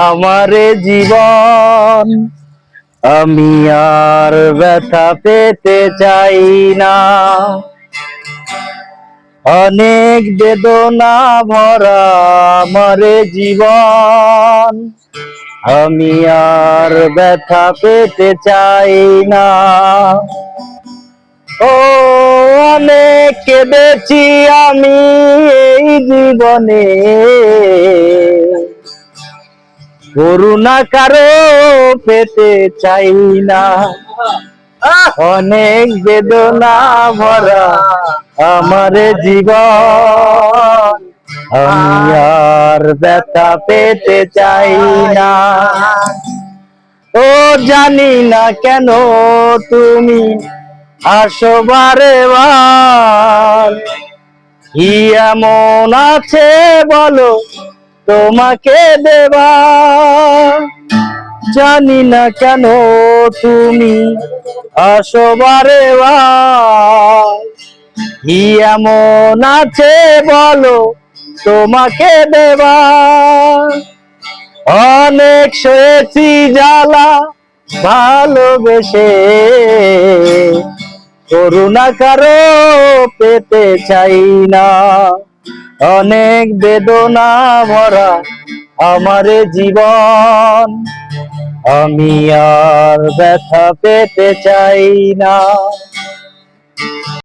আমারে জীবন আমি আর ব্যথা পেতে চাই না। অনেক বেদনা ভরা আমারে জীবন আমি আর ব্যথা পেতে চাই না। ও অনেক কেঁদেছি আমি এই জীবনে, করুণা কারো পেতে চাই না। অনেক বেদনা ভরা আমার জীবন আমি আর ব্যথা পেতে চাই না। ও জানি না কেন তুমি আসো বারে বার, কি এমন আছে বলো তোমাকে দেবা। জানি না কেন তুমি আসো বারে বার, কি এমন আছে বলো তোমাকে দেবা। অনেক সয়েছি জ্বালা ভালোবেসে, করুণা কারো পেতে চাই না। অনেক বেদনা ভরা আমার জীবন আমি আর ব্যথা পেতে চাই না।